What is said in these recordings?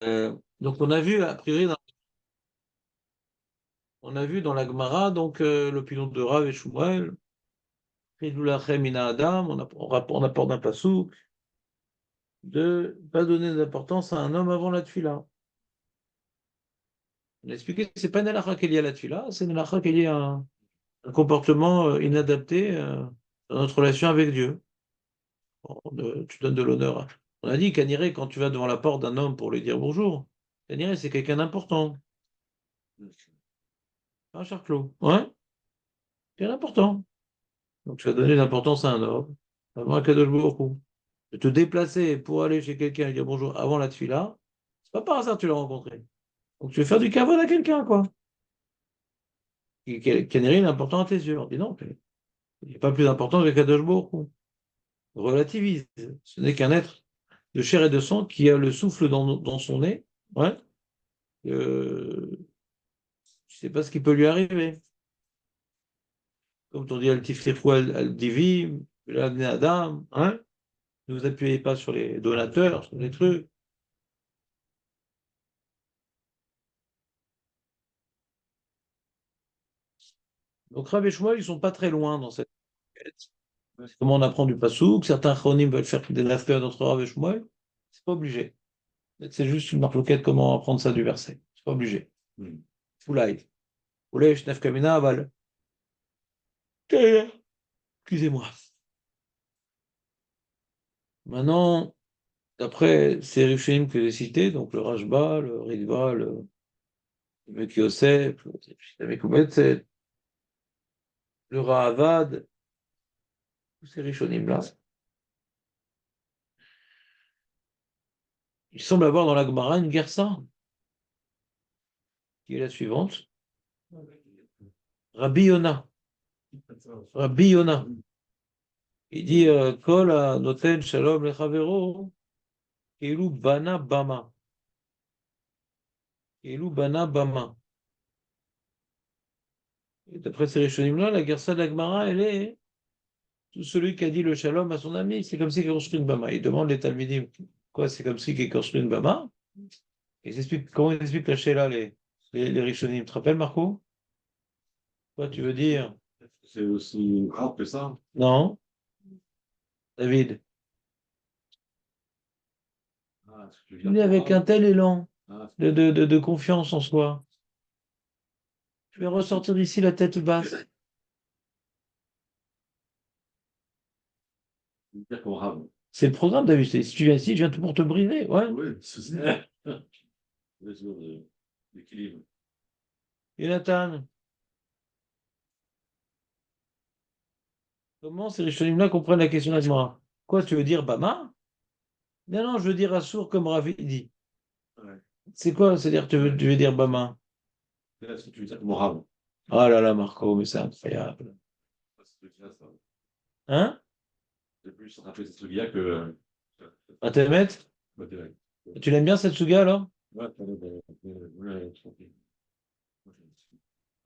Donc on a vu, a priori, on a vu dans la Gemara, donc l'opinion de Rav et Shmuel, Chilul Lachem Mina Adam, on apporte d'un pasouk de ne pas donner d'importance à un homme avant la tfila. On a expliqué que c'est pas une halakha qui est liée à la tfila, c'est une halakha qui est liée à un comportement inadapté dans notre relation avec Dieu. Tu donnes de l'honneur. On a dit qu'Aniré, quand tu vas devant la porte d'un homme pour lui dire bonjour, Aniré, c'est quelqu'un d'important. Un charclos. Ouais, quelqu'un d'important. Donc tu vas donner l'importance à un homme, avant un Kadosh Baruch Hu. De te déplacer pour aller chez quelqu'un et dire bonjour avant la tfila, c'est pas par hasard que tu l'as rencontré. Donc tu veux faire du kavod à quelqu'un, quoi. Qui n'est rien d'important à tes yeux. On dit non, il n'est pas plus important que Kadosh Baruch Hu. Relativise. Ce n'est qu'un être de chair et de sang qui a le souffle dans son nez. Ouais. Tu sais pas ce qui peut lui arriver. Comme on dit, Al-Tiftichou al-Divi, al Adam, hein? Ne vous appuyez pas sur les donateurs, sur les trucs. Donc Rav et Shmuel, ils sont pas très loin dans cette quête. C'est comment on apprend du Passouk. Certains chronim veulent faire des affaires d'entre Rav et Shmuel. C'est pas obligé. C'est juste une marloquette comment apprendre ça du verset. C'est pas obligé. Foulaï. Foulaï, Shnef Kamina, Aval. Excusez-moi. Maintenant, d'après ces Rishonim que j'ai cités, donc le Rashba, le Ritva, le Meki Yosef, le Mekubet, le Rahavad, tous ces Rishonim-là, il semble avoir dans la Gemara une Gersa, qui est la suivante. Rabbi Yona. Rabbi Yona. Il dit Kol noten shalom lechavero, Keilu bana bama. Keilu bana bama. Et d'après ces Rishonim-là, la Gersa de la Gemara, elle est tout celui qui a dit le shalom à son ami, c'est comme si il a construit une bama. Il demande les Talmidim, quoi, c'est comme si il a construit une bama. Et ils expliquent, comment ils expliquent la Sheila, les Rishonim. Tu te rappelles, Marco? Quoi, tu veux dire? C'est aussi grave que ça. Non, David. Ah, ce que tu veux Il dire est pour avec grave. un tel élan Ah, de confiance en soi. Je vais ressortir d'ici la tête basse. tu veux dire pour grave. C'est le programme, David. Si tu viens ici, je viens tout pour te briser. Ouais. Oui, c'est ça. Mesure d'équilibre. Jonathan, comment ces Rishonim-là comprennent la question d'Agmara? Quoi, tu veux dire Bama? Non, non, je veux dire Assour comme Ravi dit. Ouais. C'est quoi? C'est-à-dire, tu veux dire Bama? Là, ce que tu veux dire pour grave. Oh là là, Marco, mais c'est incroyable. C'est bien ça. Hein? C'est plus rappeler cette sugia que. À te mettre? Ouais, t'es vrai. Tu l'aimes bien cette Suga alors? Ouais, ouais, tranquille.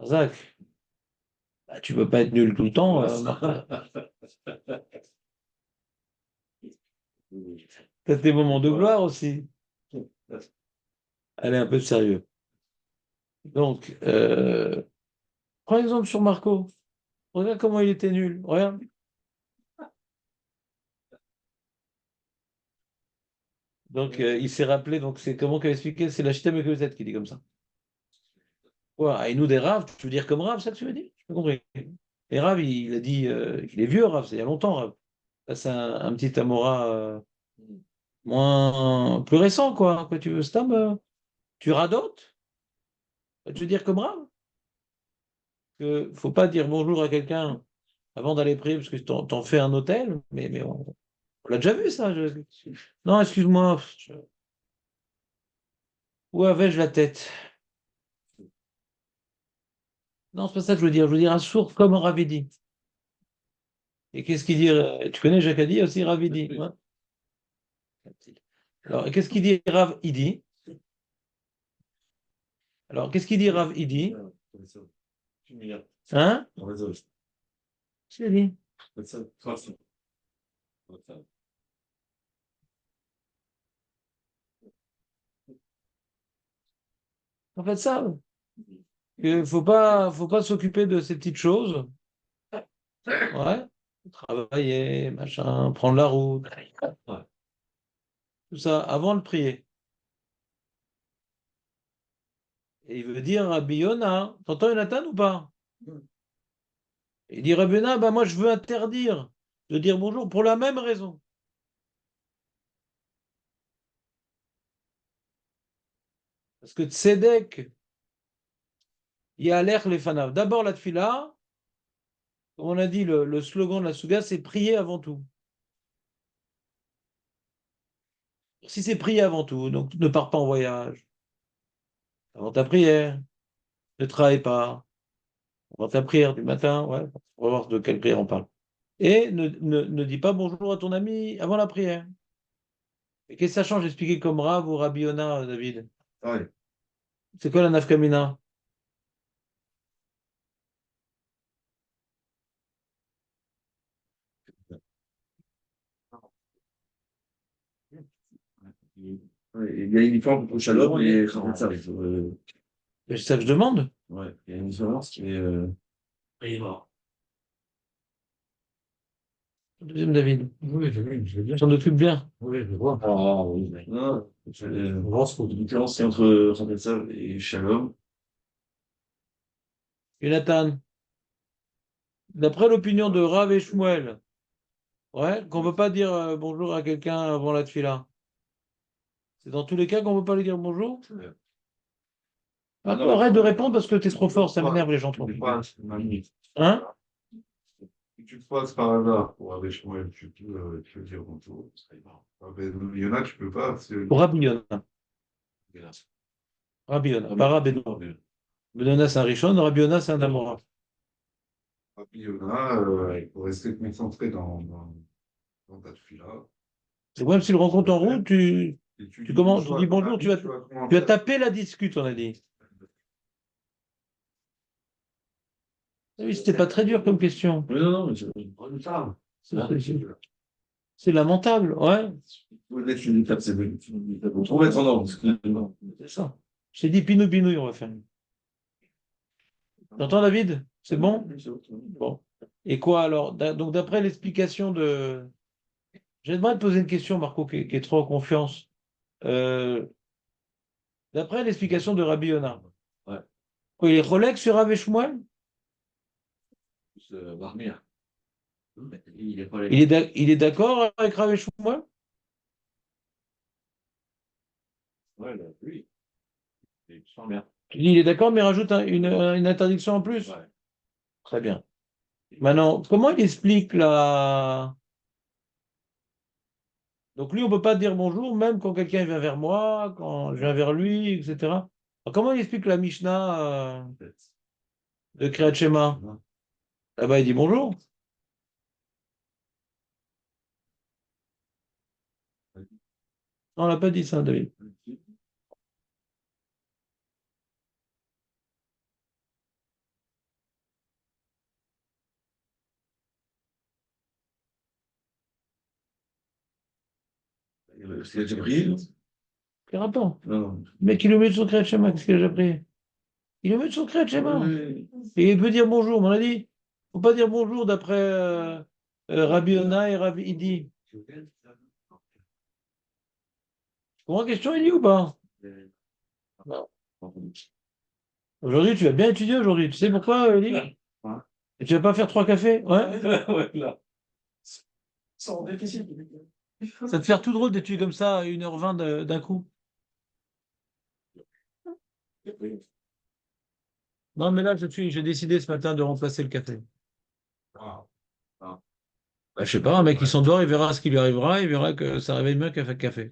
Zach, bah, tu peux pas être nul tout le temps. Ouais, Marco. ça. T'as tes moments de gloire aussi. Allez, un peu de sérieux. Donc, prends exemple sur Marco. Regarde comment il était nul. Regarde. Donc, il s'est rappelé, donc c'est comment qu'elle a expliqué, c'est la Shtem et qui dit comme ça. Quoi, et nous des Rav, tu veux dire comme Rav, ça que tu veux dire? Je pas compris. Et Rav, il a dit qu'il est vieux, Rav, c'est il y a longtemps, Rav. Là, c'est un petit Amora plus récent, quoi. Quoi, tu veux, Stam? Tu radotes? Tu veux dire comme Rav? Que faut pas dire bonjour à quelqu'un avant d'aller prier, parce que t'en fais un hôtel, mais on l'a déjà vu, ça. Non, excuse-moi. Où avais-je la tête? Non, c'est pas ça que je veux dire. Je veux dire un sourd comme un Ravidi. Et qu'est-ce qu'il dit? Tu connais Jacadi aussi, Ravidi? Ouais. Alors, qu'est-ce qu'il dit Rav Idi? Alors, qu'est-ce qu'il dit Rav Idi? Hein? Je l'ai dit. En fait, ça, il faut pas s'occuper de ces petites choses. Ouais. Travailler, machin, prendre la route. Ouais. Tout ça avant de prier. Et il veut dire Rabbi Yonah. T'entends Jonathan ou pas? Il dit Rabbi Yonah, bah moi je veux interdire de dire bonjour pour la même raison. Parce que Tzedek, il y a l'air les fanav. D'abord la tfila, comme on a dit, le slogan de la Souga, c'est prier avant tout. Si c'est prier avant tout, donc ne pars pas en voyage. Avant ta prière, ne travaille pas. Avant ta prière du matin, ouais, on va voir de quelle prière on parle. Et ne dis pas bonjour à ton ami avant la prière. Et qu'est-ce que ça change d'expliquer comme Rav ou Rabbi Yonah, David? Ouais. C'est quoi la nafkamina? Ouais, il y a une différence entre Shalom et Khamsa. C'est ça que je demande. Ouais, il y a une différence, mais Deuxième David. Oui, je veux bien. S'en occupe bien. Oui, je vois. ah, oui. Non, la différence c'est entre Khamsa et Shalom. Jonathan, d'après l'opinion de Rav et Shmuel, ouais, qu'on ne peut pas dire bonjour à quelqu'un avant la tfila. C'est dans tous les cas qu'on ne peut pas lui dire bonjour? Ah non, Arrête de répondre parce que tu es trop fort, ça m'énerve les gens trop. Hein? Si tu te passes par hasard pour avec Shmuel, tu peux dire bonjour. Ah, ben, il y en a que tu peux pas. Pour Rabbi Yonah. Rabbi Yonah, pas Rabbi Yonah. Rabbi Yonah, c'est un Rishon, Rabbi Yonah, c'est un Amora. Il y en a, il faut rester concentré dans ta fila. C'est même si le rencontre en route, tu Tu commences, tu dis bonjour, tu vas commencer taper la discute, on a dit. Ah oui, c'était pas très dur comme question. Oui, non, non, mais C'est lamentable, ouais. faut mettre une étape, c'est bon. Faut mettre en ordre. C'est ça. J'ai dit pinou binouille, on va faire. T'entends, David? C'est bon? Bon. Et quoi alors? Donc, d'après l'explication de. J'aimerais te poser une question, Marco, qui est trop en confiance. Euh, D'après l'explication de Rabbi Yonah, Ouais. quoi, il est Rolex sur Rav et Shmuel? Varmir. Il est d'accord avec Rav et Shmuel? Ouais, là, oui. Et tu sens bien. Tu dis il est d'accord, mais il rajoute une interdiction en plus? Ouais. Très bien. Maintenant, comment il explique la. Donc lui, on ne peut pas dire bonjour, même quand quelqu'un vient vers moi, quand je viens vers lui, etc. Alors, comment il explique la Mishnah de Kriyat Shema? Là-bas, il dit bonjour. Non, on l'a pas dit ça, David. Parce qu'il a déjà pris. Quel rapport? Non. Le mec, il le met de son Kriyat Shema, qu'est-ce qu'il a déjà pris? Il le met de son Kriyat Shema. Oui. Et il peut dire bonjour, mais on a dit, il ne faut pas dire bonjour d'après Rabbi Yonah et Rabbi Idi. Tu comprends la question, Eli, ou pas? Non. Aujourd'hui, tu vas bien étudier aujourd'hui. Tu sais pourquoi, Eli? Ouais. Et tu vas pas faire 3 cafés? Ouais? Ouais, là. Sans déficit. Ça te fait tout drôle d'étudier comme ça à 1h20 d'un coup. Non, mais là, j'ai décidé ce matin de remplacer le café. Ah. Ah. Bah, je sais pas, un mec qui s'endort, il verra ce qui lui arrivera, il verra que ça réveille mieux qu'un café.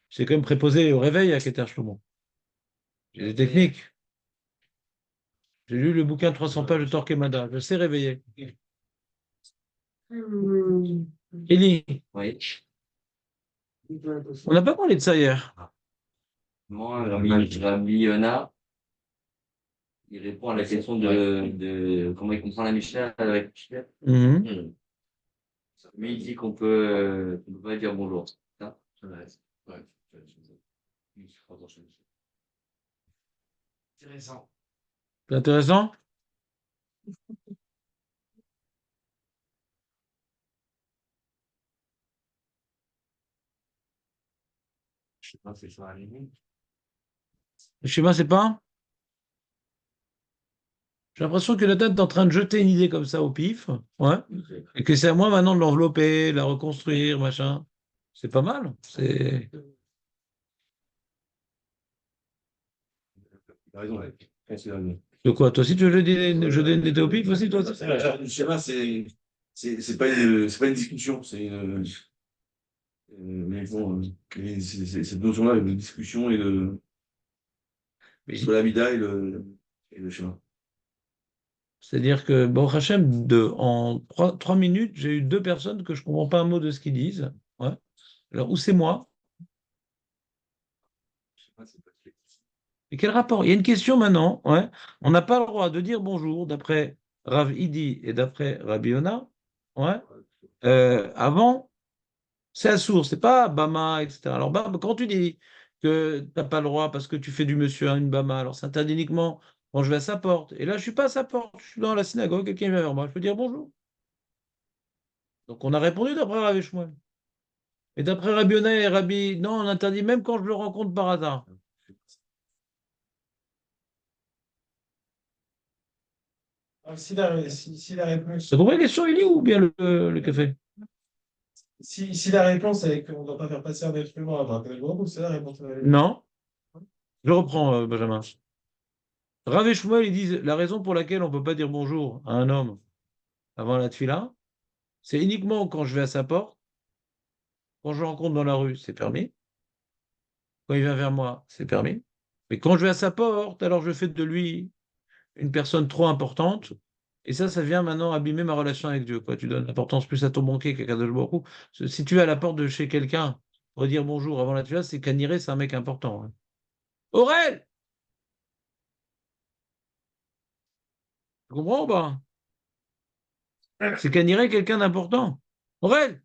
C'est quand même préposé au réveil à Keter Shlomo. J'ai des techniques. J'ai lu le bouquin 300 pages de Torquemada. Je sais réveiller. Elie, Oui. on n'a pas parlé de ça hier. Moi, Rabbi Yonah, il répond à la question de comment il comprend la Mishnah avec Mishnah. Mhm. Mais il dit qu'on peut pas dire bonjour. Ça, Ouais. Intéressant. C'est intéressant? Je sais pas si ça va aller. Le schéma, c'est pas? J'ai l'impression que la tête est en train de jeter une idée comme ça au pif. Ouais. Et que c'est à moi maintenant de l'envelopper, la reconstruire, machin. C'est pas mal. C'est. Il a raison, ouais. Ouais, c'est vrai. De quoi? Toi aussi, tu veux jeter une idée au pif aussi, toi? Le schéma, c'est pas une discussion, c'est une. Mais bon, cette notion-là de discussion et de. Entre la vida et le schéma. C'est-à-dire que, bon, Hachem, en 3 minutes, j'ai eu 2 personnes que je comprends pas un mot de ce qu'ils disent. Ouais. Alors, où c'est moi? Le schéma, c'est pas Et quel rapport? Il y a une question maintenant. Ouais. On n'a pas le droit de dire bonjour d'après Rav Idi et d'après Rabbi Yona. Ouais. Avant, c'est assourd, c'est pas Bama, etc. Alors, quand tu dis que tu n'as pas le droit parce que tu fais du monsieur à une Bama, alors c'est interdit uniquement quand je vais à sa porte. Et là, je suis pas à sa porte, je suis dans la synagogue, quelqu'un vient vers moi, je peux dire bonjour. Donc, on a répondu d'après Rabbi Shmuel. Et d'après Rabbi Yona et Rabbi, non, on interdit même quand je le rencontre par hasard. Si la réponse, T'as compris la question, Eli, ou bien le café? si la réponse est qu'on ne doit pas faire passer un être humain avant un tel groupe, c'est la réponse. Non. Je reprends, Benjamin. Rav et Shmuel, ils disent la raison pour laquelle on ne peut pas dire bonjour à un homme avant la tfila, c'est uniquement quand je vais à sa porte, quand je le rencontre dans la rue, c'est permis. Quand il vient vers moi, c'est permis. Mais quand je vais à sa porte, alors je fais de lui une personne trop importante. Et ça vient maintenant abîmer ma relation avec Dieu. Quoi. Tu donnes l'importance plus à ton banquier qu'à Kadosh Baruch Hu. Si tu es à la porte de chez quelqu'un pour dire bonjour avant la tfila, c'est qu'Aniré, c'est un mec important. Hein. Aurel! Tu comprends ou pas? C'est qu'Aniré, quelqu'un d'important. Aurel!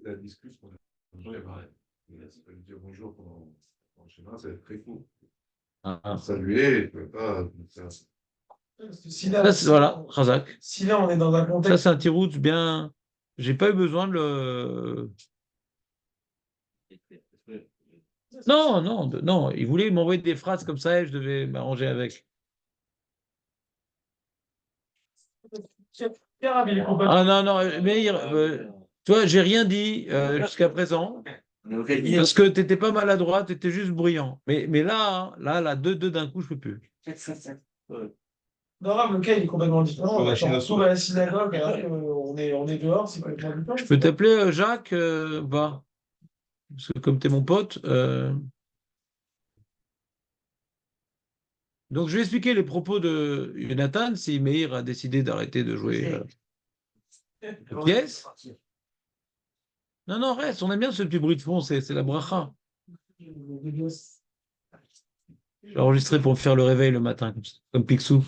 La discussion, il y a pareil. Ça peut lui dire bonjour pendant le schéma, ça va être très court. Ah. Saluer, il ne peut pas. Si là, Voilà, Razak. si là, on est dans un Ça, contexte. c'est un tirout bien. J'ai pas eu besoin de le. Non, non, non. Il voulait m'envoyer des phrases comme ça et je devais m'arranger avec. Ah non, non, mais tu vois, j'ai rien dit jusqu'à présent. Parce que tu n'étais pas maladroit, tu étais juste bruyant. Mais là, deux d'un coup, je peux plus. Non, Rav, le cas il est complètement différent. Sur la On Chine se à retrouve à la synagogue alors qu'on est dehors, c'est complètement différent. Je peux t'appeler Jacques, va. Parce que comme tu es mon pote. Donc, je vais expliquer les propos de Jonathan si Meir a décidé d'arrêter de jouer la pièce. Non, non, reste, on aime bien ce petit bruit de fond, c'est la bracha. J'ai enregistré pour me faire le réveil le matin, comme Picsou.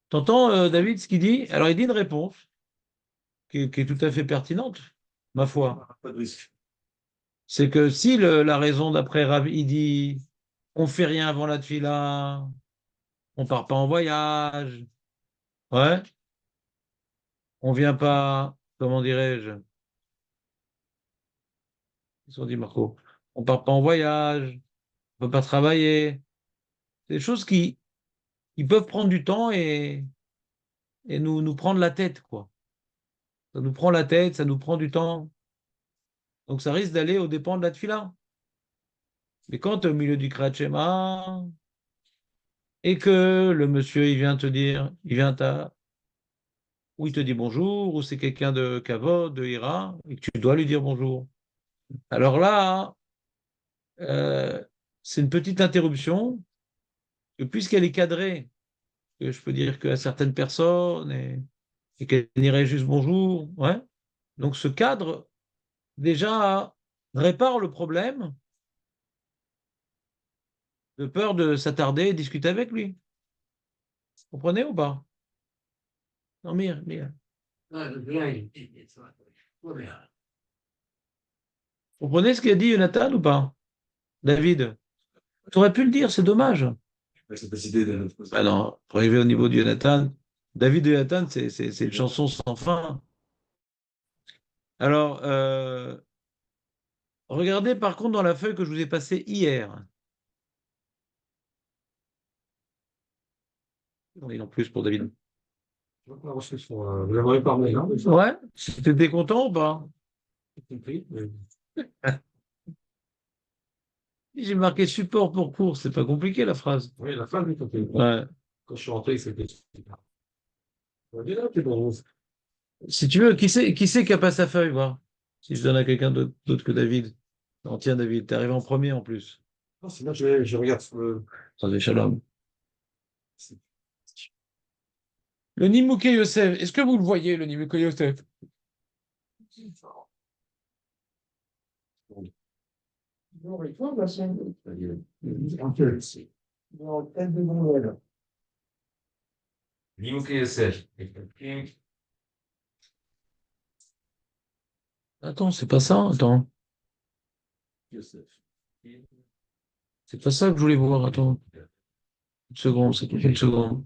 T'entends, David, ce qu'il dit? Alors, il dit une réponse qui est tout à fait pertinente, ma foi. Pas de risque. C'est que si la raison d'après Rav, il dit on fait rien avant la tefila, on part pas en voyage, ouais, on vient pas, comment dirais-je, qu'est-ce qu'on dit, Marco? On part pas en voyage, on peut pas travailler. C'est des choses qui peuvent prendre du temps et nous prendre la tête, quoi. Ça nous prend la tête, ça nous prend du temps. Donc ça risque d'aller aux dépens de la tefila. Mais quand tu es au milieu du Kriyat Shema et que le monsieur, il vient te dire, ou il te dit bonjour, ou c'est quelqu'un de Kavod, de Ira, et que tu dois lui dire bonjour. Alors là, euh, c'est une petite interruption, que puisqu'elle est cadrée, que je peux dire qu'à certaines personnes, et qu'elle irait juste bonjour, ouais. Donc ce cadre, déjà, répare le problème de peur de s'attarder et discuter avec lui. Vous comprenez ou pas? Non, Mire. Vous comprenez ce qu'a dit Jonathan ou pas? David, tu aurais pu le dire, c'est dommage. La capacité de. Ah non, pour arriver au niveau de Jonathan, David et Jonathan, c'est une chanson sans fin. Alors, regardez par contre dans la feuille que je vous ai passée hier. Oui, en plus pour David. Vous l'avez par mail, hein? Ouais, t'étais content ou pas? J'ai marqué support pour cours, c'est pas compliqué la phrase. Oui, la fin, j'ai compris. Ouais. Quand je suis rentré, c'était. On dit là, t'es bon. Si tu veux, qui c'est qui a pas sa feuille, voir? Si je donne à quelqu'un d'autre que David. Non, tiens, David, t'es arrivé en premier en plus. Non, c'est moi, je regarde sur le. Attendez, Shalom. Le Nimouké Yosef, est-ce que vous le voyez, le Nimouké Yosef? Non, mais toi, parce que. Non, tête de Noël. Limouké Youssef. Attends, c'est pas ça, attends. C'est pas ça que je voulais voir, attends. Une seconde, c'est une seconde.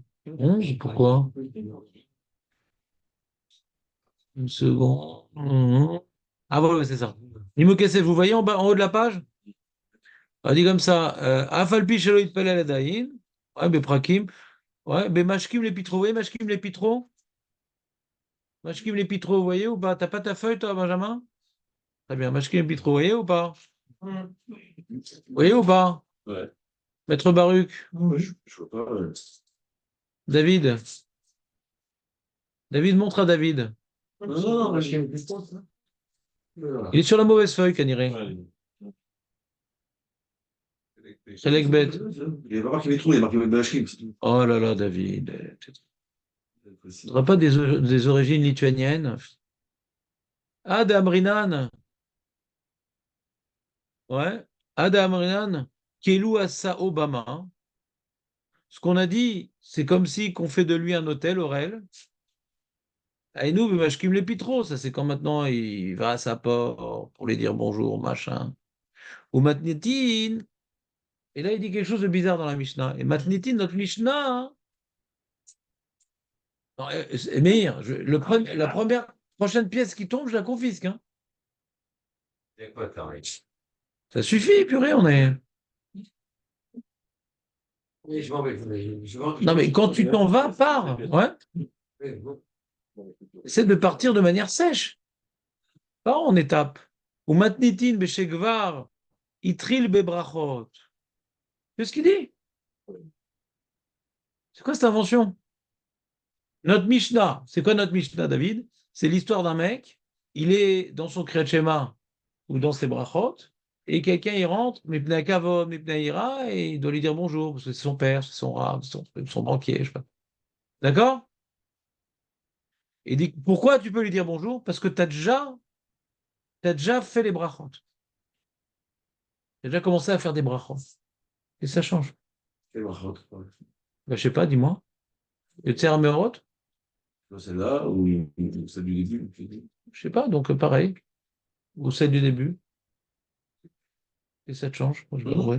Pourquoi? Une seconde. Ah ouais, c'est ça. Nimouké Yosef, vous voyez en bas, en haut de la page? On dit comme ça, Afalpi shelo yitpalel adayin. Ouais, Beprakim. Ouais, Mashkim les pitro. Vous voyez Mashkim les pitro? Mashkim les pitro, vous voyez ou pas? T'as pas ta feuille, toi, Benjamin? Très bien. Mashkim les pitro, vous voyez ou pas? Vous voyez ou pas? Ouais. Maître Baruch, Je vois pas. David. David, montre à David. Non, moi, j'ai une distance, là. Il est sur la mauvaise feuille, Caniré. C'est l'Ekbet. Il n'y a pas marqué métro, il y a marqué Bashkim, c'est tout. Oh là là, David. Tu n'auras pas des origines lituaniennes? Adam Rinan. Ouais. Adam Rinan. Kelou Assa Obama. Ce qu'on a dit, c'est comme si qu'on fait de lui un hôtel, Aurel. Et nous, Mashkim les Pitro, ça c'est quand maintenant il va à sa porte pour lui dire bonjour, machin. Ou Matnetin. Et là, il dit quelque chose de bizarre dans la Mishnah. Et Matnetin, notre Mishnah. Non, Meir, la première prochaine pièce qui tombe, je la confisque. Hein. C'est quoi, t'arrêtes? Ça suffit, purée, on est. Oui, je m'en vais. Non, mais quand tu t'en vas, pars. Ouais. Essaie de partir de manière sèche. Pas en étape. Ou Matnetin, Beshegvar, Itril Bebrachot. C'est ce qu'il dit. C'est quoi cette invention? Notre Mishnah, c'est quoi notre Mishnah, David? C'est l'histoire d'un mec, il est dans son Kriyat Shema ou dans ses brachot, et quelqu'un il rentre, Mipnei Kavod, Mipnei Ira, et il doit lui dire bonjour, parce que c'est son père, c'est son rab, c'est son banquier, je sais pas. D'accord? Et il dit, pourquoi tu peux lui dire bonjour? Parce que tu as déjà fait les brachot. Tu as déjà commencé à faire des brachot. Et ça change. Quel Brachot, quoi. Ben, je sais pas, dis-moi. Le Tser Meorot? Celle-là, ou celle du début. Je sais pas, donc pareil. Ou celle du début. Et ça te change. Moi, je me ouais.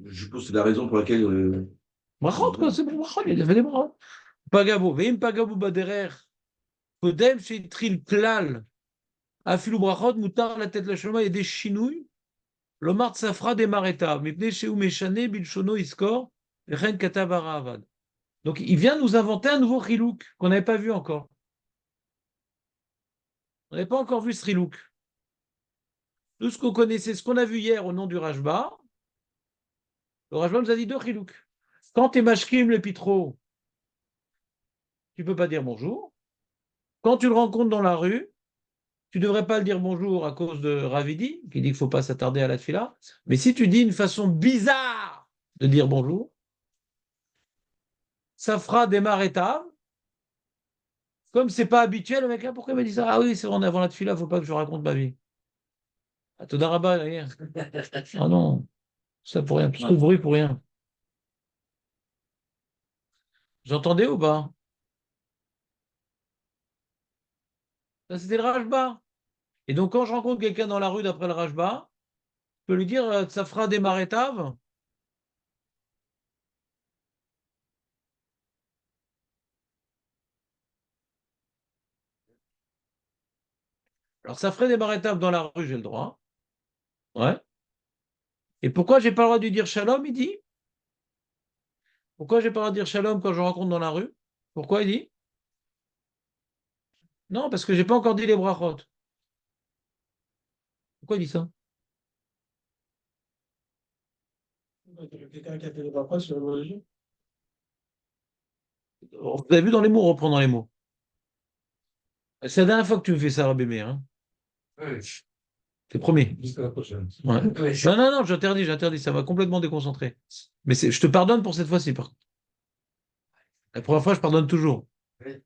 Je suppose que c'est la raison pour laquelle. Brachot, quoi, c'est bon, brachot, il avait des brachot. Pagabo, veim pagabo baderer, kodem shetril klal, afilou brachot, mutar la tête la shema et des chinouilles, l'omar safra des mareta, mipne sheu meshane bilshono iskor, ren katabara avad. Donc il vient nous inventer un nouveau chilouk qu'on n'avait pas vu encore. On n'avait pas encore vu ce chilouk. Tout ce qu'on connaissait, ce qu'on a vu hier au nom du Rajba, le Rajba nous a dit deux chilouks. Quand tu es mashkim le pitro, tu ne peux pas dire bonjour. Quand tu le rencontres dans la rue, tu ne devrais pas le dire bonjour à cause de Ravidi, qui dit qu'il ne faut pas s'attarder à la tfila. Mais si tu dis une façon bizarre de dire bonjour, ça fera des marétables. Comme c'est pas habituel, le mec là, pourquoi il m'a dit ça? Ah oui, c'est vrai, avant la tfila, il ne faut pas que je raconte ma vie. Ah, Todarabah, d'ailleurs. Ah non, ça pour rien, tout ce bruit pour rien. J'entendais ou pas? Ça, c'était le Rajba. Et donc, quand je rencontre quelqu'un dans la rue d'après le Rajba, je peux lui dire ça fera des marétaves. Alors, ça ferait des marétaves dans la rue, j'ai le droit. Ouais. Et pourquoi j'ai pas le droit de lui dire shalom, il dit? Pourquoi j'ai pas le droit de dire shalom quand je le rencontre dans la rue? Pourquoi il dit? Non, parce que j'ai pas encore dit les brachot. Pourquoi il dit ça? Quelqu'un qui a fait les papas sur l'origine. Vous avez vu dans les mots, on reprend dans les mots. C'est la dernière fois que tu me fais ça, Rabbi Meir, hein. Ouais, C'est promis. Jusqu'à la prochaine. Ouais. Non, non, non, j'interdis, ça m'a complètement déconcentré. Mais je te pardonne pour cette fois-ci, par contre. La première fois, je pardonne toujours. Oui.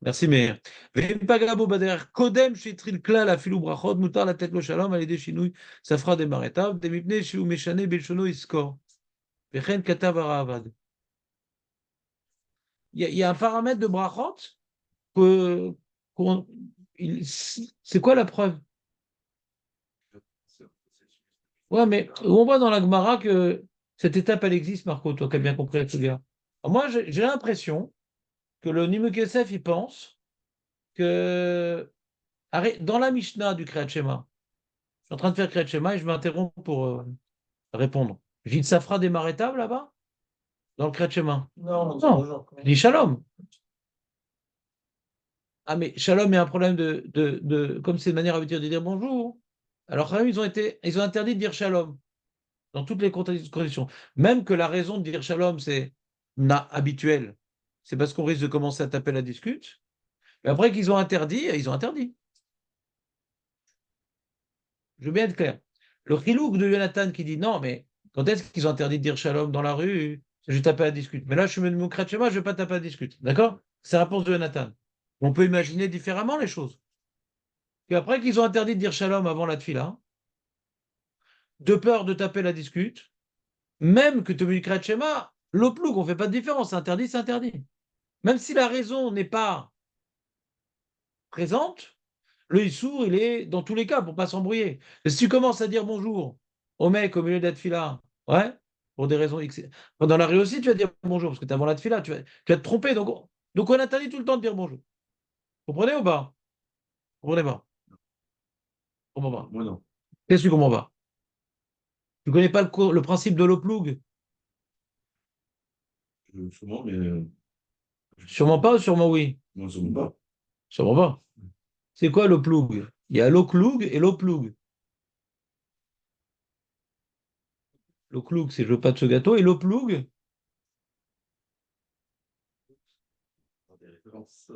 Merci, Meir. Ve'im pagabo bader kodem shetril klal afilu brachot mutar latet lo shalom al yedei shinui safra de maretav demipnei shu meshane belshono iskor. Vechen katav haravad. Il y a un paramètre de brachot que, c'est quoi la preuve? Ouais, mais on voit dans la Gemara que cette étape, elle existe, Marco, toi qui as bien compris avec ce gars. Alors moi, j'ai l'impression que le Nimuk Yosef, il pense que dans la Mishnah du Kriyat Shema, je suis en train de faire Kriyat Shema et je m'interromps pour répondre. J'ai dit Safra des Marétables là-bas? Dans le Kriyat Shema? Non, Non, je dis Shalom. Ah, mais Shalom est un problème comme c'est une manière habituelle de dire bonjour. Alors, quand même, ils ont interdit de dire Shalom dans toutes les conditions. Même que la raison de dire Shalom, c'est habituel. C'est parce qu'on risque de commencer à taper la discute. Mais après qu'ils ont interdit, ils ont interdit. Je veux bien être clair. Le chilouk de Jonathan qui dit non, mais quand est-ce qu'ils ont interdit de dire Shalom dans la rue? Je vais taper la discute. Mais là, je suis démocrate chez moi, je ne vais pas taper la discute. D'accord? C'est la réponse de Jonathan. On peut imaginer différemment les choses. Et après qu'ils ont interdit de dire Shalom avant la tfila, de peur de taper la discute, même que Tomikrat Shema, l'oplouk, on ne fait pas de différence, c'est interdit, c'est interdit. Même si la raison n'est pas présente, le Issour, il est dans tous les cas pour ne pas s'embrouiller. Et si tu commences à dire bonjour au mec au milieu de la tfila, ouais, pour des raisons X. Dans la rue aussi, tu vas dire bonjour, parce que tu es avant la tfila, tu vas te tromper. Donc on interdit tout le temps de dire bonjour. Vous comprenez ou pas? Vous comprenez pas? Vous comprenez pas? Moi, non. Qu'est-ce que tu comprends pas? Tu ne connais pas le principe de l'oploug? Sûrement, mais Sûrement pas ou sûrement oui? non, sûrement pas. Sûrement pas. C'est quoi l'oploug? Il y a l'ocloug et l'oploug. L'ocloug, c'est je veux pas de ce gâteau. Et l'oploug, Des références.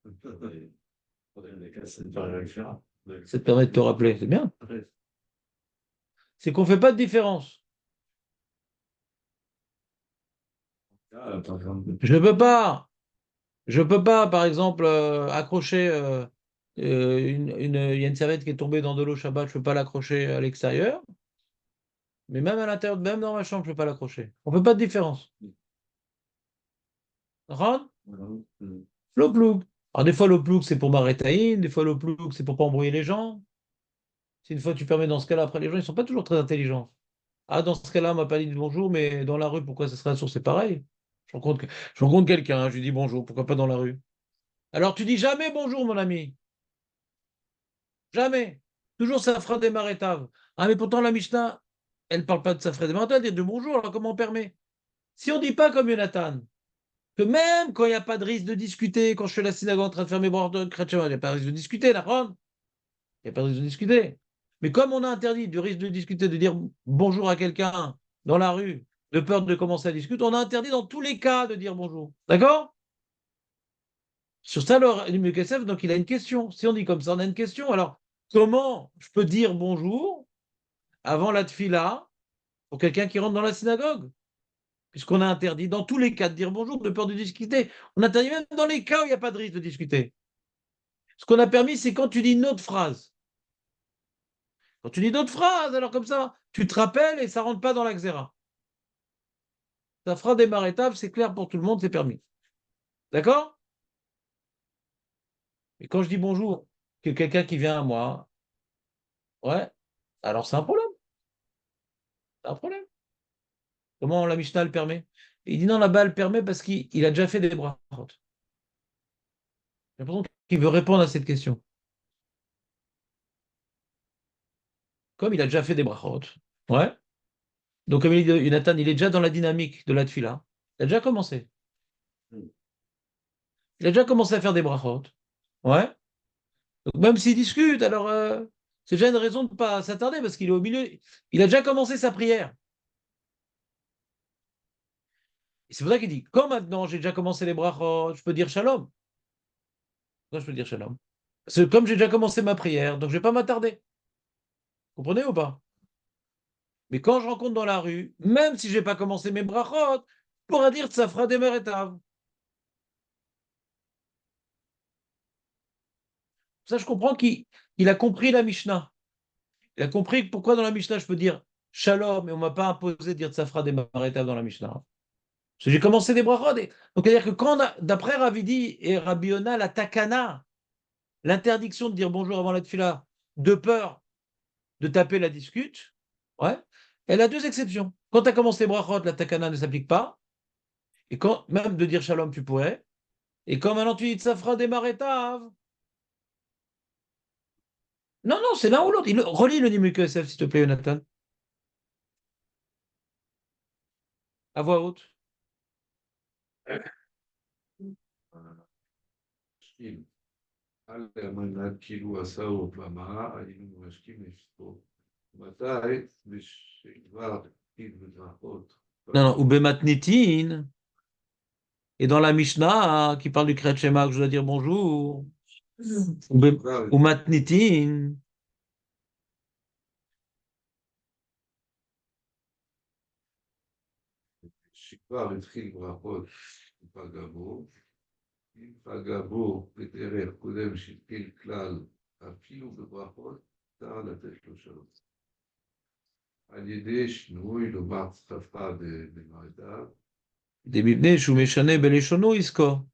Des cas, ça ne peut rien faire. ça te permet de te rappeler. C'est bien. Ouais. C'est qu'on ne fait pas de différence. Ah, par exemple, Je peux pas, par exemple, accrocher il y a une serviette qui est tombée dans de l'eau Shabbat, je peux pas l'accrocher à l'extérieur. Mais même à l'intérieur, même dans ma chambre, je peux pas l'accrocher. On fait pas de différence. Ron? L'oploug. Alors des fois, l'oploug, c'est pour Maretaïn, des fois, l'oploug, c'est pour pas embrouiller les gens. Si une fois tu permets dans ce cas-là, après les gens, ils sont pas toujours très intelligents. Ah, dans ce cas-là, on m'a pas dit de bonjour, mais dans la rue, pourquoi ça serait la source? C'est pareil. Je rencontre quelqu'un, je lui dis bonjour, pourquoi pas dans la rue? Alors tu dis jamais bonjour, mon ami. Jamais. Toujours ça fera des marétaves. Ah, mais pourtant, la Mishnah, elle ne parle pas de ça fera des marétaves, elle dit de bonjour, alors comment on permet? Si on ne dit pas comme Jonathan, que même quand il n'y a pas de risque de discuter, quand je suis à la synagogue en train de faire mes bords de chrétien, il n'y a pas de risque de discuter, d'accord? Il n'y a pas de risque de discuter. Mais comme on a interdit du risque de discuter, de dire bonjour à quelqu'un dans la rue, de peur de commencer à discuter, on a interdit dans tous les cas de dire bonjour. D'accord? Sur ça, le MKSF, donc il a une question. Si on dit comme ça, on a une question. Alors, comment je peux dire bonjour avant la tfila pour quelqu'un qui rentre dans la synagogue? Puisqu'on a interdit dans tous les cas de dire bonjour, de peur de discuter. On interdit même dans les cas où il n'y a pas de risque de discuter. Ce qu'on a permis, c'est quand tu dis une autre phrase. Quand tu dis d'autres phrases, alors comme ça, tu te rappelles et ça ne rentre pas dans la xéra. Ça fera des marétables, c'est clair pour tout le monde, c'est permis. D'accord? Et quand je dis bonjour, que quelqu'un qui vient à moi, ouais, alors c'est un problème. C'est un problème. Comment la Mishnah le permet? Il dit non, là-bas, elle permet parce qu'il a déjà fait des brachot. J'ai l'impression qu'il veut répondre à cette question. Comme il a déjà fait des brachot, ouais. Donc, comme il dit Jonathan, il est déjà dans la dynamique de la tfila. Il a déjà commencé. Il a déjà commencé à faire des brachot. Ouais. Donc, même s'il discute, alors c'est déjà une raison de ne pas s'attarder parce qu'il est au milieu. Il a déjà commencé sa prière. Et c'est pour ça qu'il dit, comme maintenant j'ai déjà commencé les brachot, je peux dire shalom. Pourquoi je peux dire shalom? Parce que comme j'ai déjà commencé ma prière, donc je ne vais pas m'attarder. Vous comprenez ou pas? Mais quand je rencontre dans la rue, même si je n'ai pas commencé mes brachot, je pourrais dire ça fera des meretav. Ça, je comprends qu'il a compris la Mishnah. Il a compris pourquoi dans la Mishnah je peux dire shalom, mais on ne m'a pas imposé de dire ça fera des meretav dans la Mishnah. Parce que j'ai commencé des brachot. Donc, c'est-à-dire que quand, d'après Ravidi et Rabbi Yona, la takana, l'interdiction de dire bonjour avant la tefila, de peur de taper la discute, ouais, elle a deux exceptions. Quand tu as commencé brachot, la takana ne s'applique pas. Et quand même de dire shalom, tu pourrais. Et quand maintenant tu dis ça fera des maretav. Non, non, c'est l'un ou l'autre. Relis le Nimuk ESF, s'il te plaît, Jonathan. À voix haute. משקים. על המנהג כאילו עשה ובמה, היינו משקים אשתו. מתי? בשכבר התחיל בברכות. Non, non, ou bematnitin. Et dans la Mishnah, qui parle du Kriyat Shema, que je dois dire bonjour. Ou matnitin. שכבר התחיל ברכות ופגע בו. אם פגע בו בדרך קודם שהתחיל כלל, אפילו בברכות, מותר לתת לו שלום. על ידי שינוי, לומר צטפה במועדיו. Des bibnei, shumeshane, beléchono, isko.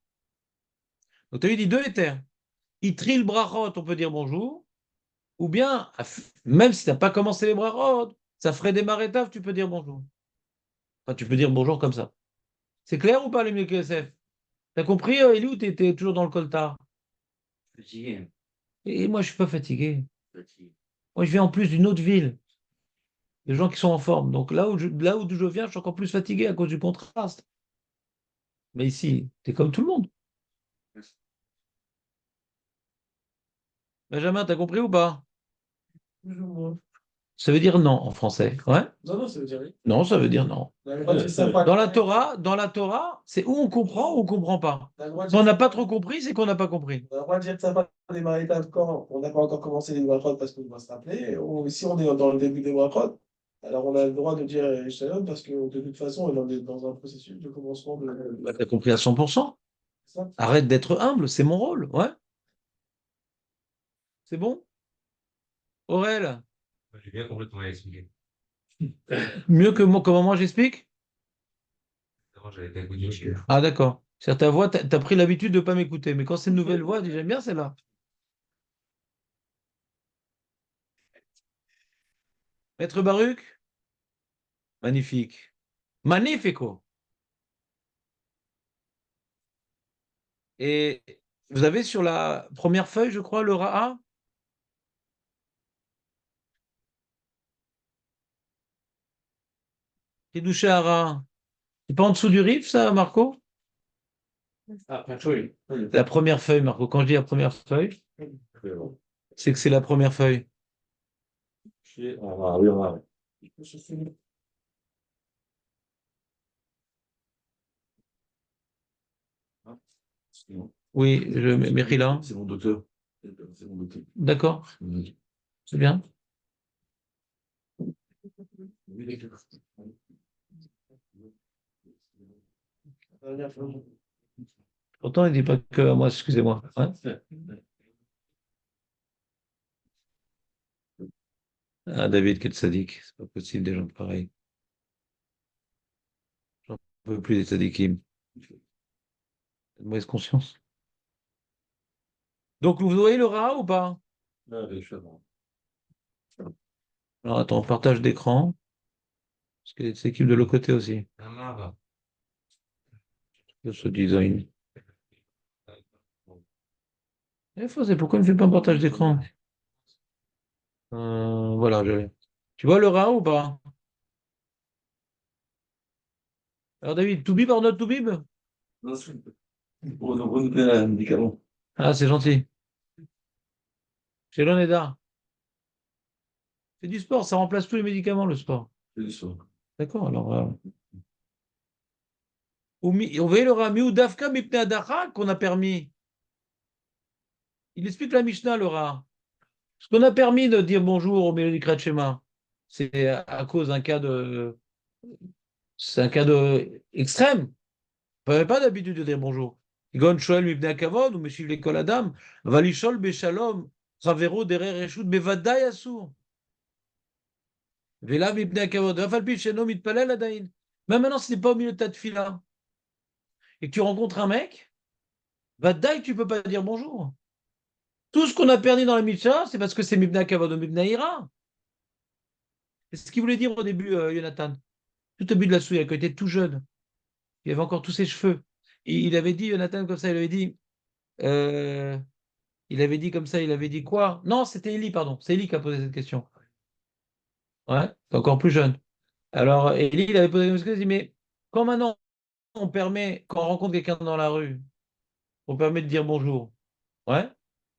Donc, tu as eu dit deux éthers. Itril brachot, on peut dire bonjour. Ou bien, même si tu n'as pas commencé les brachot, ça ferait des maretav, tu peux dire bonjour. Enfin, tu peux dire bonjour comme ça. C'est clair ou pas, les MQSF? T'as compris, Eliou, t'étais toujours dans le coltard. Fatigué. Et moi, je suis pas fatigué. Fatigué. Moi, je viens en plus d'une autre ville. Des gens qui sont en forme. Donc là où je viens, je suis encore plus fatigué à cause du contraste. Mais ici, t'es comme tout le monde. Benjamin, t'as compris ou pas? Plus ou moins. Ça veut dire non en français. Ouais? Non, non, ça veut dire oui. Non, ça veut dire non. On a le droit de dire ça fera- Dans la Torah, c'est où on comprend ou on comprend pas. on a le droit de Si on dire n'a ça- pas trop compris, c'est qu'on n'a pas compris. on a le droit de dire que ça va des maritables quand on n'a pas encore commencé les brachot parce qu'on doit se rappeler. Ou si on est dans le début des brachot, alors on a le droit de dire shalom parce que de toute façon, on est dans un processus de commencement de. Bah, t'as compris à 100%. Ça. Arrête d'être humble, c'est mon rôle. Ouais? C'est bon? Aurel, J'ai bien complètement expliqué. mieux que moi, comment moi j'explique? Avant, j'avais pas écouté. Ah, d'accord. C'est ta voix, t'as pris l'habitude de ne pas m'écouter, mais quand c'est une nouvelle voix, j'aime bien celle-là. Maître Baruch, magnifique. Magnifico. Et vous avez sur la première feuille, je crois, le Ra'a? Kiddushé Hara. C'est pas en dessous du Rif, ça, Marco? Ah, oui. La première feuille, Marco. Quand je dis la première feuille, c'est que c'est la première feuille. Ah, oui, on va. Oui, je m'écris là. C'est mon docteur. C'est mon docteur. D'accord, c'est bien. Pourtant, il ne dit pas que à moi, excusez-moi. Hein. Ah, David, quel sadique. C'est pas possible, des gens pareils. J'en peux plus des sadikim. Mauvaise conscience. Donc, vous voyez le Ra ou pas? Ah, ben, je suis d'accord. Alors, attends, partage d'écran. Parce qu'il y a des équipes de l'autre côté aussi. Amar. De ce design. Il faut, c'est pourquoi il ne fait pas un partage d'écran? Voilà, tu vois le Ra ou pas? Alors, David, Toubib or not Toubib? Non, pour nous renouveler un médicament. Ah, c'est gentil. Chez l'Oneda. C'est du sport, ça remplace tous les médicaments, le sport. C'est du soir. D'accord, alors. On voyait le Ra, ou Dafka Mipne Adacha qu'on a permis. Il explique la Mishnah, le Ra. Ce qu'on a permis de dire bonjour au milieu du Kriyat Shema, c'est à cause d'un cas de. C'est un cas de extrême. On n'avait pas d'habitude de dire bonjour. Gon Shoel Mipne Akavod, ou Meshiv l'école Adam, Valishol Beshalom, Ravero Derer Reshut Bevadai Asur. Vela Mipne Akavod, Rafalpi Sheno Mitpalel Adain. Même maintenant, si ce n'est pas au milieu de ta tefila et que tu rencontres un mec, Vadaï, tu ne peux pas dire bonjour. Tout ce qu'on a perdu dans la Mishnah, c'est parce que c'est Mibna Kavod ou Mibna Ira. C'est ce qu'il voulait dire au début, Jonathan. Tout au début de la souille, quand il était tout jeune, il avait encore tous ses cheveux. Et il avait dit, Jonathan, comme ça, euh, il avait dit quoi? Non, c'était Élie, pardon. C'est Élie qui a posé cette question. Ouais, c'est encore plus jeune. Alors, Élie, il avait posé une question, il dit, mais quand maintenant quand on rencontre quelqu'un dans la rue, on permet de dire bonjour. Ouais?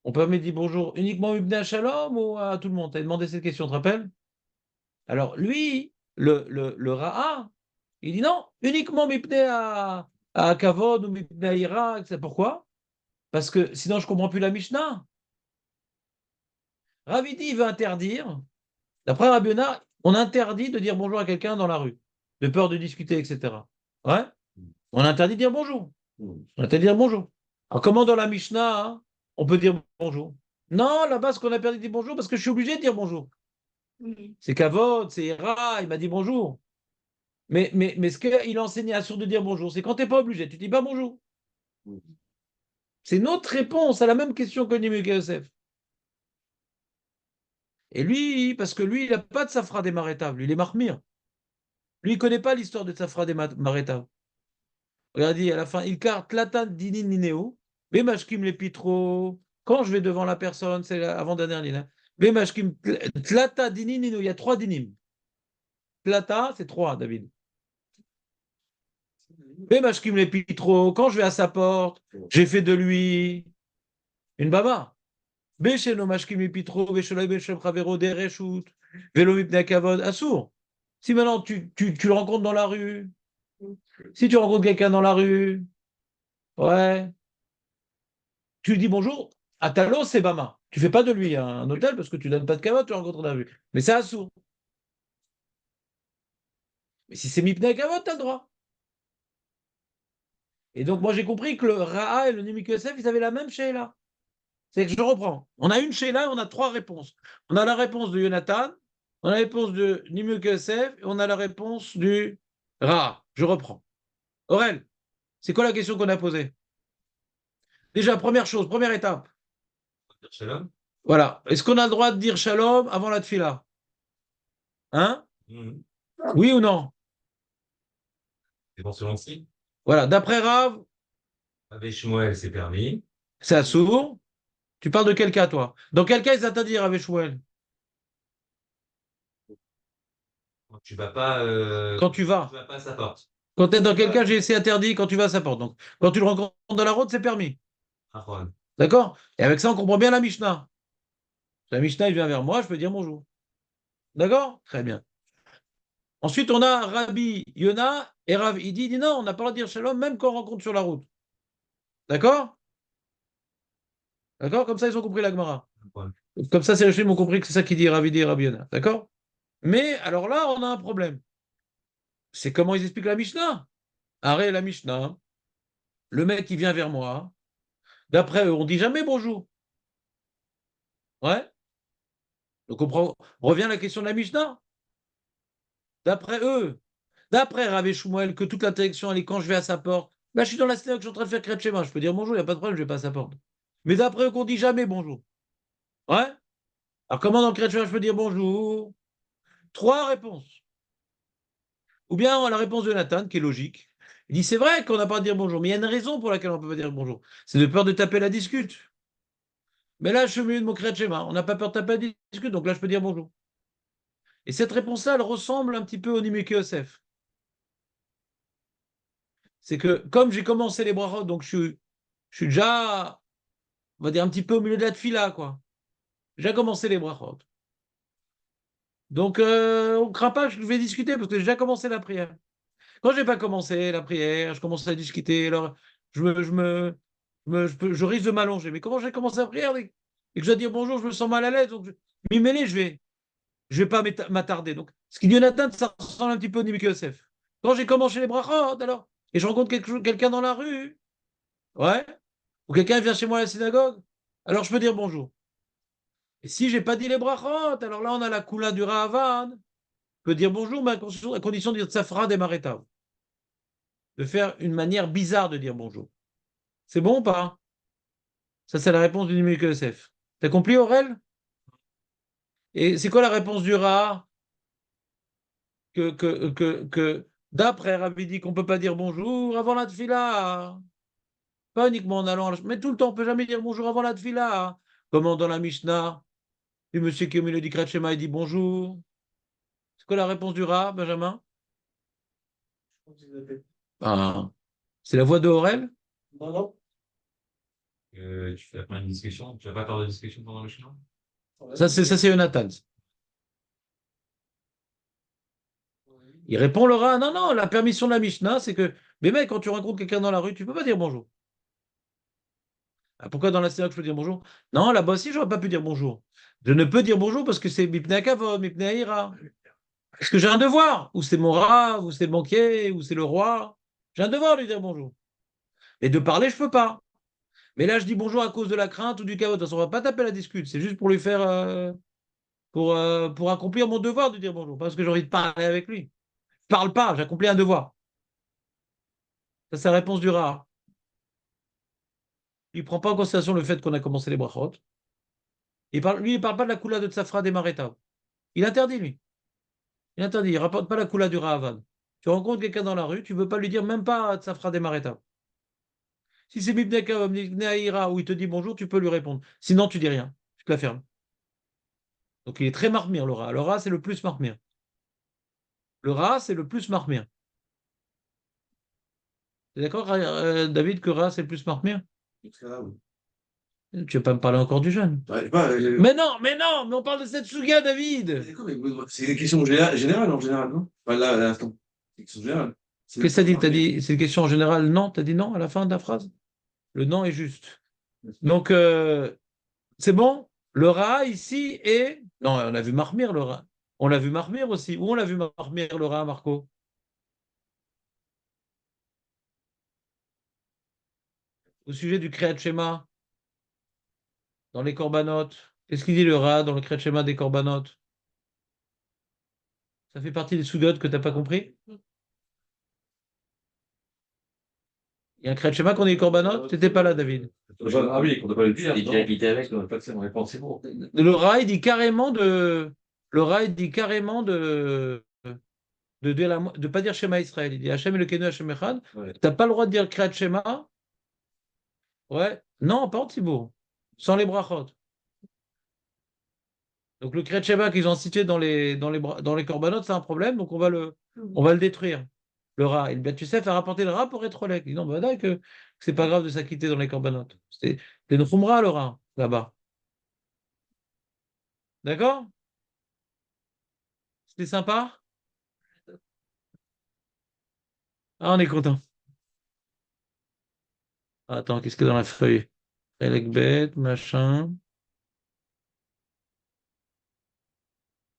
On permet de dire bonjour uniquement au Ibn Shalom ou à tout le monde? Tu as demandé cette question, tu te rappelles? Alors, lui, le Ra'a, il dit non, uniquement Mipne à Kavod ou Mipne à Irak. C'est pourquoi? Parce que sinon, je ne comprends plus la Mishnah. Ravidi veut interdire, d'après Rabbi Yonah, on interdit de dire bonjour à quelqu'un dans la rue, de peur de discuter, etc. Ouais? On interdit de dire bonjour. On interdit de dire bonjour. Alors, comment dans la Mishnah, hein, on peut dire bonjour? Non, là-bas, ce qu'on a perdu de dire bonjour, parce que je suis obligé de dire bonjour. C'est Kavod, c'est Ira, il m'a dit bonjour. Mais ce qu'il enseignait à sourd de dire bonjour, c'est quand tu n'es pas obligé, tu dis pas bonjour. C'est notre réponse à la même question que Nimuk Yosef. Et lui, parce que lui, il n'a pas de Safra des Marétables, lui, il est Mahmir. Lui, il ne connaît pas l'histoire de Safra des Marétables. Regardez, à la fin, il carte Tlatan Dinin Nineo, Bemashkim les Pitro. Quand je vais devant la personne, c'est l'avant-dernière ligne. Hein. Bemashkim Tlata Dinin Nineo, il y a 3 dinim. Tlata, c'est 3, David. Bemashkim les Pitro, quand je vais à sa porte, j'ai fait de lui une baba. Besheno Mashkim les Pitro, Besholai Beshem Chavero, Dereshut, Velo Mipne Kavod, Assour. Si maintenant tu le rencontres dans la rue, si tu rencontres quelqu'un dans la rue, ouais, tu lui dis bonjour, Atalo, c'est Bama. Tu fais pas de lui un hôtel parce que tu donnes pas de kavod, tu le rencontres dans la rue. Mais c'est Assour. Mais si c'est Mipne Kavod, tu as le droit. Et donc, moi, j'ai compris que le Ra'a et le Nimik Yosef, ils avaient la même Sheila. C'est que je reprends. On a une Sheila et on a 3 réponses. On a la réponse de Jonathan, on a la réponse de Nimik Yosef et on a la réponse du Ra'a. Je reprends. Aurel, c'est quoi la question qu'on a posée? Déjà, première chose, première étape. Shalom. Voilà. Est-ce qu'on a le droit de dire Shalom avant la Tfila? Hein? Mhm. Oui ou non? C'est bon selon qui? Voilà. D'après Rav, Avec Shmuel, c'est permis. c'est Assour. Tu parles de quel cas, toi? Dans quel cas ils s'interdisent avec Shmuel? Tu vas pas, Quand tu vas. tu vas pas à sa porte. Quand tu es dans quel cas c'est interdit quand tu vas à sa porte. Donc, quand tu le rencontres dans la route, c'est permis. Aaron. D'accord? Et avec ça, on comprend bien la Mishnah. La Mishnah, il vient vers moi, je peux dire bonjour. D'accord? Très bien. Ensuite, on a Rabbi Yona et Rav Idi dit non, on n'a pas le droit de dire shalom même quand on rencontre sur la route. D'accord? D'accord? Comme ça, ils ont compris la Gemara. Comme ça, ces Rishonim ont compris que c'est ça qui dit Rav Idi et Rabbi Yona. D'accord? Mais alors là, on a un problème. C'est comment ils expliquent la Mishnah. Arrête la Mishnah. Le mec, il vient vers moi. D'après eux, on dit jamais bonjour. Ouais? Donc on revient à la question de la Mishnah. D'après eux, d'après Rav et Shmuel, que toute l'interdiction, elle est quand je vais à sa porte. Là, je suis dans la synagogue, je suis en train de faire Kriyat Shema. Je peux dire bonjour, il n'y a pas de problème, je vais pas à sa porte. Mais d'après eux qu'on dit jamais bonjour. Ouais? Alors comment dans le Kriyat Shema je peux dire bonjour? 3 réponses. Ou bien la réponse de Nathan, qui est logique. Il dit c'est vrai qu'on n'a pas à dire bonjour, mais il y a une raison pour laquelle on ne peut pas dire bonjour. C'est de peur de taper la discute. Mais là, je suis au milieu de mon Kriyat Shema. On n'a pas peur de taper la discute, donc là, je peux dire bonjour. Et cette réponse-là, elle ressemble un petit peu au Nimeke Yosef. C'est que comme j'ai commencé les brachot, donc je suis déjà, on va dire, un petit peu au milieu de la tfila, quoi. J'ai commencé les brachot. Donc, on ne craint pas, je vais discuter parce que j'ai déjà commencé la prière. Quand je n'ai pas commencé la prière, je commence à discuter, alors je risque de m'allonger. Mais comment j'ai commencé la prière et que je dois dire bonjour, je me sens mal à l'aise, donc m'y mêler, je vais pas m'attarder. Donc, ce qui dit Jonathan, ça ressemble un petit peu au Nimik Yosef. Quand j'ai commencé les brachot, alors, et je rencontre quelqu'un dans la rue, ouais, ou quelqu'un vient chez moi à la synagogue, alors je peux dire bonjour. Et si j'ai pas dit les brachot, alors là, on a la coula du Rahavan, je peux dire bonjour, mais à condition de dire tsafra des maretav, de faire une manière bizarre de dire bonjour. C'est bon ou pas? Ça, c'est la réponse du Nimik Yosef. T'as compris, Aurel? Et c'est quoi la réponse du Raha? Que d'après Rabbi dit qu'on ne peut pas dire bonjour avant la tfila. Pas uniquement en allant mais tout le temps, on ne peut jamais dire bonjour avant la tfila. Comment dans la Mishnah, le monsieur qui est au milieu du Kriyat Shema, il dit bonjour. C'est quoi la réponse du Raha, Benjamin? Ah, c'est la voix de Aurel? Non, non. Tu fais pas une discussion, tu n'as pas peur de discussion pendant le chemin? Ça, c'est Jonathan. Il répond le Raha, non, non, la permission de la Mishnah, c'est que, mais mec, quand tu rencontres quelqu'un dans la rue, tu ne peux pas dire bonjour. Ah, pourquoi dans la synagogue je peux dire bonjour? Non, là-bas aussi, je n'aurais pas pu dire bonjour. Je ne peux dire bonjour parce que c'est Mipnei Kavod, Mipnei Ira. Est-ce que j'ai un devoir? Ou c'est mon rat, ou c'est le banquier, ou c'est le roi? J'ai un devoir de lui dire bonjour. Et de parler, je ne peux pas. Mais là, je dis bonjour à cause de la crainte ou du chaos. De toute façon, on ne va pas taper la discute. C'est juste pour lui faire. Pour accomplir mon devoir de dire bonjour. Parce que j'ai envie de parler avec lui. Je ne parle pas, j'accomplis un devoir. Ça, c'est la réponse du rat. Il ne prend pas en considération le fait qu'on a commencé les brachot. Lui, il ne parle pas de la coula de Tsafra des Maretav. Il interdit, lui. Il interdit. Il ne rapporte pas la coula du Rahavan. Tu rencontres quelqu'un dans la rue, tu ne veux pas lui dire même pas Tsafra des Maretav. Si c'est Mibnei Aïra où il te dit bonjour, tu peux lui répondre. Sinon, tu dis rien. Tu te la fermes. Donc, il est très marmire, le rat. Le rat, c'est le plus marmire. Le rat, c'est le plus marmire. T'es d'accord, David, que rat, c'est le plus marmire? Tu vas pas me parler encore du jeune. Ouais, Mais non, mais on parle de cette Suga, David. d'accord, mais c'est une question générale en général, non? Enfin, là, à l'instant. C'est une question générale. Qu'est-ce que ça dit? T'as dit, c'est une question en général, non? T'as dit non à la fin de la phrase? Le non est juste. Donc, c'est bon? Le rat ici est. Non, on a vu marmire le rat. On l'a vu marmire aussi. Où on l'a vu marmire le rat, Marco? Au sujet du Kriyat Shema, dans les corbanotes. Qu'est-ce qu'il dit le rat dans le Kriyat Shema des corbanotes? Ça fait partie des sous-godes que tu n'as pas compris? Il y a un Kriyat Shema qu'on est les corbanotes? Tu n'étais pas là, David. Ah oui, on ne doit pas le dire. Il non. était habité avec. On n'a pas que ça, on répond, c'est bon. Le rat, il dit carrément de. Le rat, il dit carrément de pas dire Shema Israël. Il dit Hachem Elokeinu Hachem Echad. Ouais. Tu n'as pas le droit de dire Kriyat Shema. Ouais. Non, pas en Tibour. Sans les brachot. Donc le Kriyat Shema qu'ils ont cité dans les corbanotes, c'est un problème, donc on va le détruire. Le rat. Et le Bet Youssef a rapporté le rat pour être relais. Il dit non, bah, d'accord, que c'est pas grave de s'acquitter dans les corbanotes. C'est une khumra, le rat, là-bas. D'accord? C'était sympa? Ah, on est content. Attends, qu'est-ce qu'il y a dans la feuille? Elekbet, machin.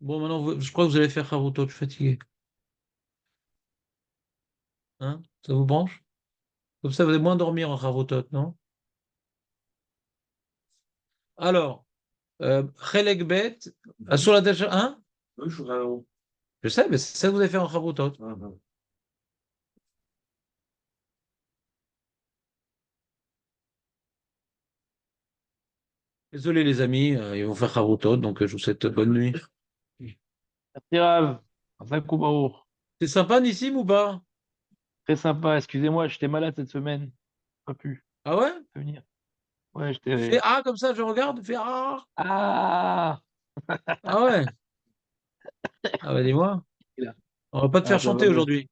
Bon, maintenant, je crois que vous allez faire Harutot, je suis fatigué. Hein? Ça vous branche? Comme ça, vous allez moins dormir en Harutot, non? Alors, Elekbet, sur la tâche 1? Oui, je suis vraiment. Je sais, mais c'est ça que vous allez faire en Harutot. Ah, bah. Désolé les amis, ils vont faire Charutot, donc je vous souhaite bonne nuit. Merci Rav. Zakou Baruch. C'est sympa Nissim ou pas? Très sympa. Excusez-moi, j'étais malade cette semaine. Pas pu Ah ouais? venir. Ouais, Fais j'étais. A comme ça, je regarde, fais A. Ah! Ah ouais? Ah bah dis-moi, Là. on va pas te Ah, faire ça va chanter mieux. aujourd'hui.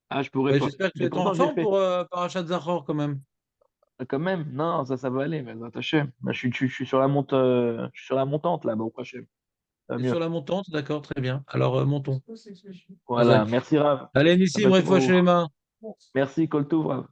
Ah, je pourrais Ouais, pas. j'espère que tu Mais es en pourtant, j'ai forme fait. pour Parashat Zachor quand même. Quand même. Non, ça va aller. Mais Hashem. Là, je suis sur la je suis sur la montante là, bon, Hashem. Ça va Et mieux. sur la montante, d'accord, très bien. Alors montons. Voilà. Azak. Merci Rav. Allez Nissim, Zakou Refoua Baruch. Shlema. Merci, Koltov, Rav.